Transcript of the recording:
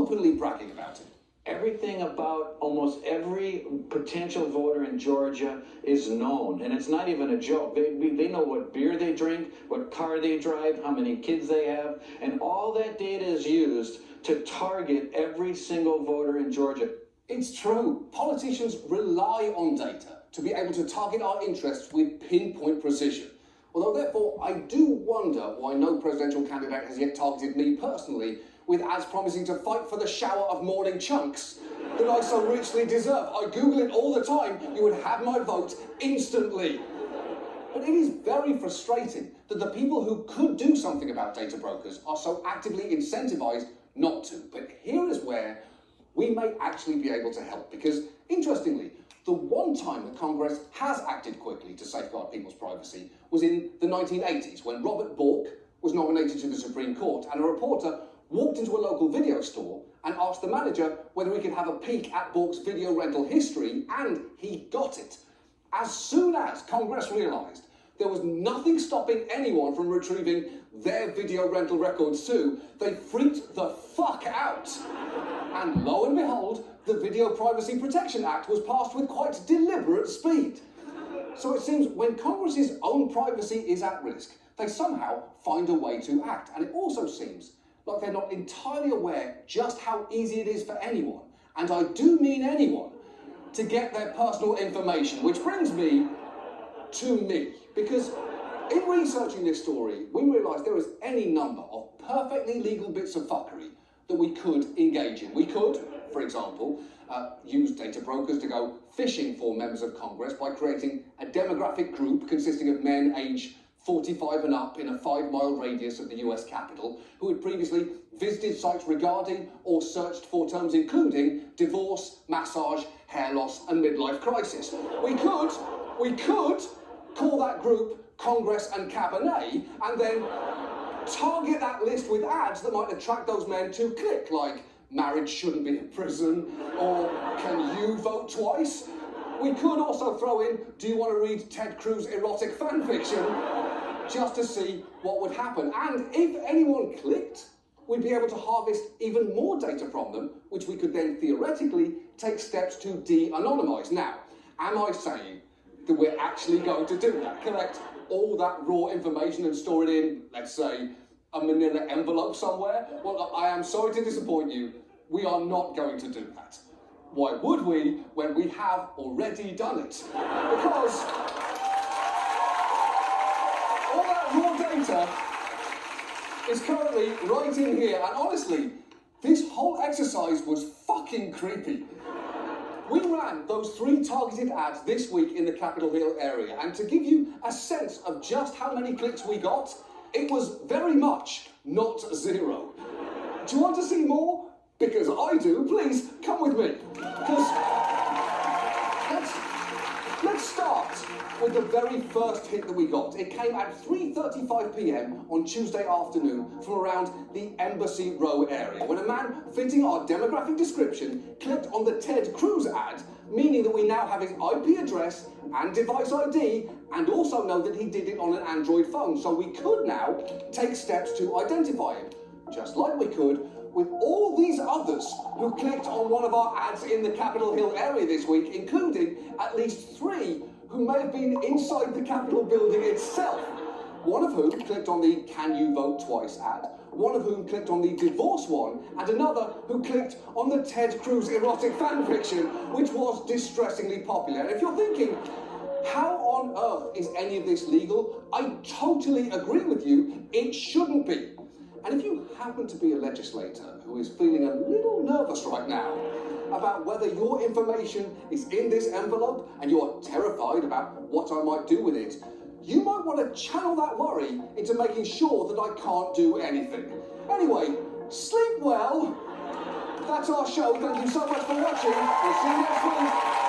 openly bragging about it. Everything about almost every potential voter in Georgia is known, and it's not even a joke. They know what beer they drink, what car they drive, how many kids they have, and all that data is used to target every single voter in Georgia. It's true. Politicians rely on data to be able to target our interests with pinpoint precision. Although, therefore, I do wonder why no presidential candidate has yet targeted me personally with ads promising to fight for the shower of morning chunks that I so richly deserve. I Google it all the time. You would have my vote instantly. But it is very frustrating that the people who could do something about data brokers are so actively incentivized not to. But here is where we may actually be able to help, because, interestingly, the one time that Congress has acted quickly to safeguard people's privacy was in the 1980s, when Robert Bork was nominated to the Supreme Court, and a reporter walked into a local video store and asked the manager whether he could have a peek at Bork's video rental history, and he got it. As soon as Congress realised there was nothing stopping anyone from retrieving their video rental records too, they freaked the fuck out. And lo and behold, the Video Privacy Protection Act was passed with quite deliberate speed. So it seems when Congress's own privacy is at risk, they somehow find a way to act. And it also seems like they're not entirely aware just how easy it is for anyone, and I do mean anyone, to get their personal information, which brings me to me. Because in researching this story, we realised there is any number of perfectly legal bits of fuckery that we could engage in. We could, for example, use data brokers to go fishing for members of Congress by creating a demographic group consisting of men aged 45 and up in a 5-mile radius of the US Capitol who had previously visited sites regarding or searched for terms including divorce, massage, hair loss and midlife crisis. We could call that group Congress and Cabernet and then target that list with ads that might attract those men to click, like marriage shouldn't be a prison, or can you vote twice? We could also throw in, do you want to read Ted Cruz erotic fan fiction? Just to see what would happen. And if anyone clicked, we'd be able to harvest even more data from them, which we could then theoretically take steps to de-anonymise. Now, am I saying that we're actually going to do that? Collect all that raw information and store it in, let's say, a manila envelope somewhere? Well, I am sorry to disappoint you. We are not going to do that. Why would we when we have already done it? Because all that raw data is currently right in here, and honestly, this whole exercise was fucking creepy. We ran those 3 targeted ads this week in the Capitol Hill area, and to give you a sense of just how many clicks we got, it was very much not 0. Do you want to see more? Because I do. Please, come with me. Because let's start with the very first hit that we got. It came at 3:35 p.m. on Tuesday afternoon from around the Embassy Row area, when a man fitting our demographic description clicked on the Ted Cruz ad, meaning that we now have his IP address and device ID, and also know that he did it on an Android phone, so we could now take steps to identify him, just like we could with all these others who clicked on one of our ads in the Capitol Hill area this week, including at least 3 who may have been inside the Capitol building itself. One of whom clicked on the Can You Vote Twice ad, one of whom clicked on the divorce one, and another who clicked on the Ted Cruz erotic fan fiction, which was distressingly popular. And if you're thinking, how on earth is any of this legal? I totally agree with you, it shouldn't be. And if you happen to be a legislator who is feeling a little nervous right now about whether your information is in this envelope and you are terrified about what I might do with it, you might want to channel that worry into making sure that I can't do anything. Anyway, sleep well. That's our show. Thank you so much for watching. We'll see you next week.